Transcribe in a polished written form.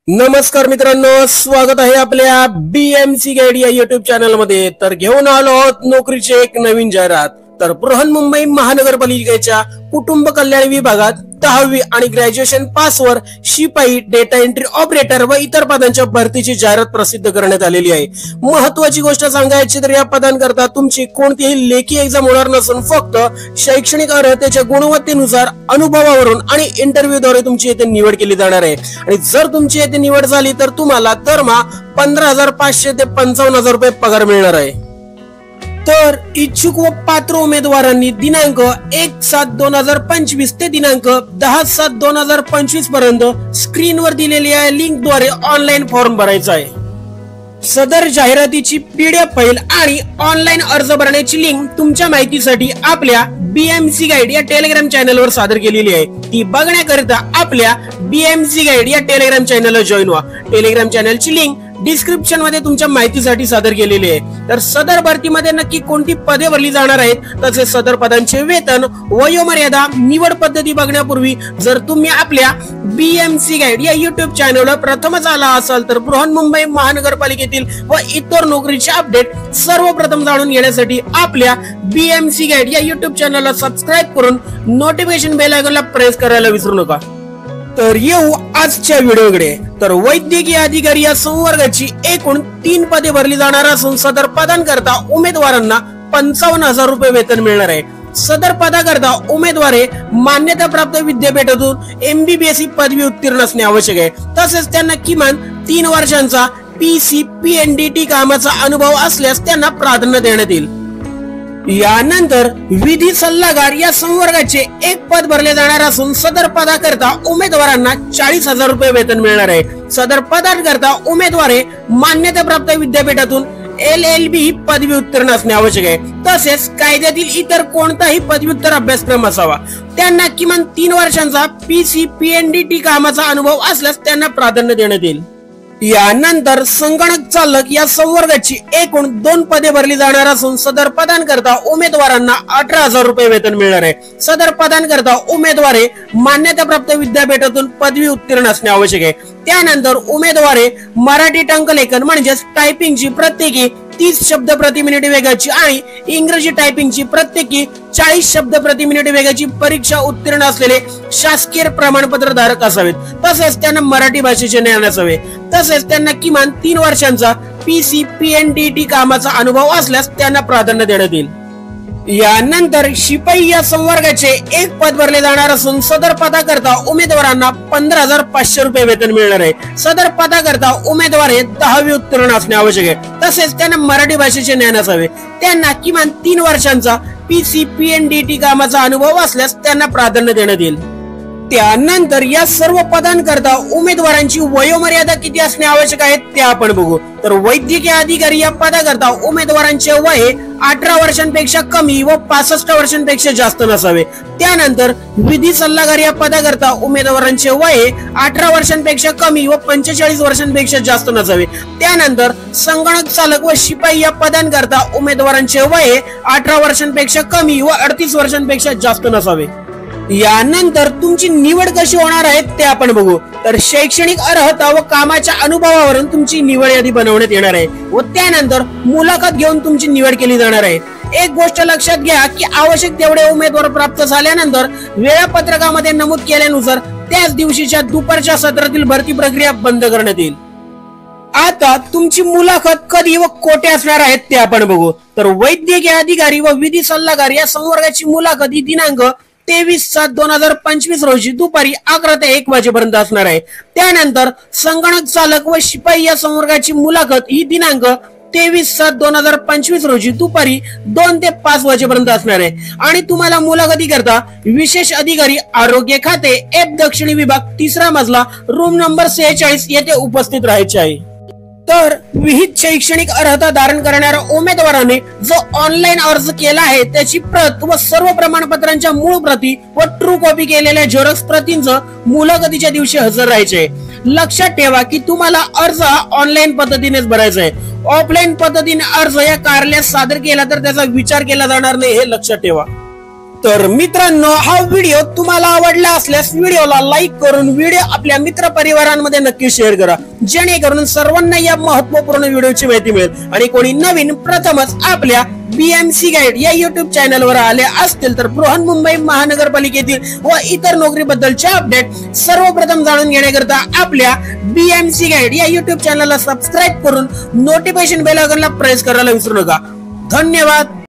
नमस्कार मित्रांनो, स्वागत आहे आपल्या बीएमसी गाईड या युट्यूब चॅनल मध्ये। तर घेऊन आलो आहोत नोकरीची एक नवीन जाहिरात। तर बृहन्मुंबई महानगरपालिकेच्या कुटुंब कल्याण विभागात 10वी आणि ग्रॅज्युएशन पास वर शिपाई, डेटा एंट्री ऑपरेटर व इतर पदांच्या भरतीची जाहिरात प्रसिद्ध करण्यात आलेली आहे। महत्त्वाची गोष्ट सांगायची तर या पदांकरता तुमची कोणतीही लेखी एक्झाम होणार नसून फक्त शैक्षणिक अर्हतेच्या गुणवत्तेनुसार, अनुभवावरून आणि इंटरव्ह्यूद्वारे तुमची येथे निवड केली जाणार आहे। आणि जर तुमची येथे निवड झाली तर तुम्हाला दरमहा 15,500 ते 55,000 रुपये पगार मिळणार आहे। तर इच्छुक व पात्र उमेदवारांनी दिनांक 1/7/2025 ते दिनांक 10/7/2025 पर्यंत स्क्रीनवर दिलेल्या लिंकद्वारे ऑनलाईन फॉर्म भरायचा आहे। सदर जाहिरातीची पीडीएफ फाईल आणि ऑनलाईन अर्ज भरण्याची लिंक तुमच्या माहितीसाठी आपल्या बीएमसी गाईड या टेलिग्राम चॅनलवर सादर केलेली आहे। ती बघण्याकरिता आपल्या बीएमसी गाईड या टेलिग्राम चॅनलला जॉईन व्हा। टेलिग्राम चॅनलची लिंक डिस्क्रिप्शन मध्ये तुमच्या माहितीसाठी सादर केलेली आहे। तर सदर भरतीमध्ये नक्की कोणती पदे भरली जाणार आहेत, तसेच सदर पदांचे वेतन, वयोमर्यादा, निवड पद्धती बघण्यापूर्वी जर तुम्ही आपल्या बीएमसी गाईड या युट्यूब चॅनलवर प्रथमच आला असाल तर बृहन्मुंबई महानगरपालिकेतील व इतर नोकरीचे अपडेट सर्वप्रथम जाणून घेण्यासाठी आपल्या बीएमसी गाईड या युट्यूब चॅनलला सबस्क्राईब करून नोटिफिकेशन बेल आयकॉनला प्रेस करायला विसरू नका। तर येऊ आजच्या व्हिडिओकडे। तर वैद्यकीय अधिकारी या संवर्गाची एकूण 3 पदे भरली जाणार असून सदर पदांकरता उमेदवारांना 55,000 रुपये वेतन मिळणार आहे। सदर पदाकरता उमेदवारे मान्यताप्राप्त विद्यापीठातून एमबीबीएस ही पदवी उत्तीर्ण असणे आवश्यक आहे। तसेच त्यांना किमान 3 वर्षांचा PCPNDT कामाचा अनुभव असल्यास त्यांना प्राधान्य देण्यात येईल। यानंतर विधी सल्लागार या संवर्गाचे एक पद भरले जाणार असून सदर पदाकरता उमेदवारांना 40,000 रुपये वेतन मिळणार आहे। सदर पदांकरता उमेदवारे मान्यताप्राप्त विद्यापीठातून LLB ही पदवी उत्तीर्ण असणे आवश्यक आहे। तसेच कायद्यातील इतर कोणताही पदव्युत्तर अभ्यासक्रम असावा। त्यांना किमान 3 वर्षांचा PCPNDT कामाचा अनुभव असल्यास त्यांना प्राधान्य देण्यात येईल। यानंतर संगणक चालक या संवर्गाची एकूण 2 पदे भरली जाणार असून सदर पदांकरता उमेदवारांना 18,000 रुपये वेतन मिळणार आहे। सदर पदांकरता उमेदवारे मान्यताप्राप्त विद्यापीठातून पदवी उत्तीर्ण असणे आवश्यक आहे। त्यानंतर उमेदवारे मराठी टंकलेखन म्हणजेच टायपिंगची प्रत्येकी 30 शब्द प्रति मिनिट वेगाची आणि इंग्रजी टायपिंगची प्रत्येकी 40 शब्द प्रति मिनिट वेगाची परीक्षा उत्तीर्ण असलेले शासकीय प्रमाणपत्र धारक असावेत। तसेच त्यांना मराठी भाषेचे ज्ञान असावे। तसेच त्यांना किमान 3 वर्षांचा PCPNDT कामाचा अनुभव असल्यास त्यांना प्राधान्य देण्यात येईल। यानंतर शिपाई या संवर्गाचे एक पद भरले जाणार असून सदर पदाकरता उमेदवारांना 15,500 रुपये वेतन मिळणार आहे। सदर पदाकरता उमेदवार हे 10वी उत्तीर्ण असणे आवश्यक आहे। तसेच त्यांना मराठी भाषेचे ज्ञान असावे। त्यांना किमान 3 वर्षांचा PCPNDT कामाचा अनुभव असल्यास त्यांना प्राधान्य देण्यात येईल। त्यानंतर या सर्व पदांकरता उमेदवारांची वयोमर्यादा किती असणे आवश्यक आहे ते आपण बघू। तर वैद्यकीय अधिकारी या पदाकरता उमेदवारांचे वय 18 वर्षांपेक्षा कमी व 65 वर्षांपेक्षा जास्त नसावे। त्यानंतर विधी सल्लागार या पदाकरता उमेदवारांचे वय 18 वर्षांपेक्षा कमी व 45 वर्षांपेक्षा जास्त नसावे। त्यानंतर संगणक चालक व शिपाई या पदांकरता उमेदवारांचे वय 18 वर्षांपेक्षा कमी व 38 वर्षांपेक्षा जास्त नसावे। यानंतर तुमची निवड कशी होणार आहे ते आपण बघू। तर शैक्षणिक अर्हता व कामाच्या अनुभवावरून तुमची निवड यादी बनवण्यात येणार आहे व त्यानंतर मुलाखत घेऊन तुमची निवड केली जाणार आहे। एक गोष्ट लक्षात घ्या की आवश्यक तेवढे उमेदवार प्राप्त झाल्यानंतर वेळापत्रकामध्ये नमूद केल्यानुसार त्याच दिवशीच्या दुपारच्या सत्रातील भरती प्रक्रिया बंद करण्यात येईल। आता तुमची मुलाखत कधी व कोठे असणार आहेत ते आपण बघू। तर वैद्यकीय अधिकारी व विधी सल्लागार या संवर्गाची मुलाखत ही दिनांक 23/7/2025 रोजी दुपारी 11 ते 1 वाजेपर्यंत असणार आहे। त्यानंतर संगणक चालक व शिपाई या संवर्गाची मुलाखत ही दिनांक 23/7/2025 रोजी दुपारी 2 ते 5 वाजेपर्यंत असणार आहे। आणि तुम्हाला मुलाखती करता विशेष अधिकारी आरोग्य खाते F दक्षिणी विभाग 3रा मजला रूम नंबर 46 येथे उपस्थित राहायचे आहे। तर विहित शैक्षणिक अर्हता धारण करणाऱ्या उमेदवाराने जो ऑनलाईन अर्ज केला आहे त्याची प्रत व सर्व प्रमाणपत्रांच्या मूळ प्रती व ट्रू कॉपी केलेल्या झेरॉक्स प्रतींचं मुलाखतीच्या दिवशी हजर राहायचे। लक्षात ठेवा की तुम्हाला अर्ज ऑनलाईन पद्धतीनेच भरायचा आहे। ऑफलाईन पद्धतीने अर्ज या कार्यालयात सादर केला तर त्याचा विचार केला जाणार नाही, हे लक्षात ठेवा। तर मित्रांनो, हा व्हिडिओ तुम्हाला आवडला असल्यास व्हिडिओला लाईक करून व्हिडिओ आपल्या मित्र परिवारांमध्ये नक्की शेअर करा, जेणेकरून सर्वांना या महत्त्वपूर्ण व्हिडिओची माहिती मिळेल। आणि कोणी नवीन प्रथमच आपल्या बीएमसी गाईड या युट्यूब चॅनलवर आले असतील तर बृहन्मुंबई महानगरपालिकेतील व इतर नोकरीबद्दलचे अपडेट सर्वप्रथम जाणून घेण्याकरता आपल्या बीएमसी गाईड या युट्यूब चॅनलला सबस्क्राईब करून नोटिफिकेशन बेल आयकॉनला प्रेस करायला विसरू नका। धन्यवाद।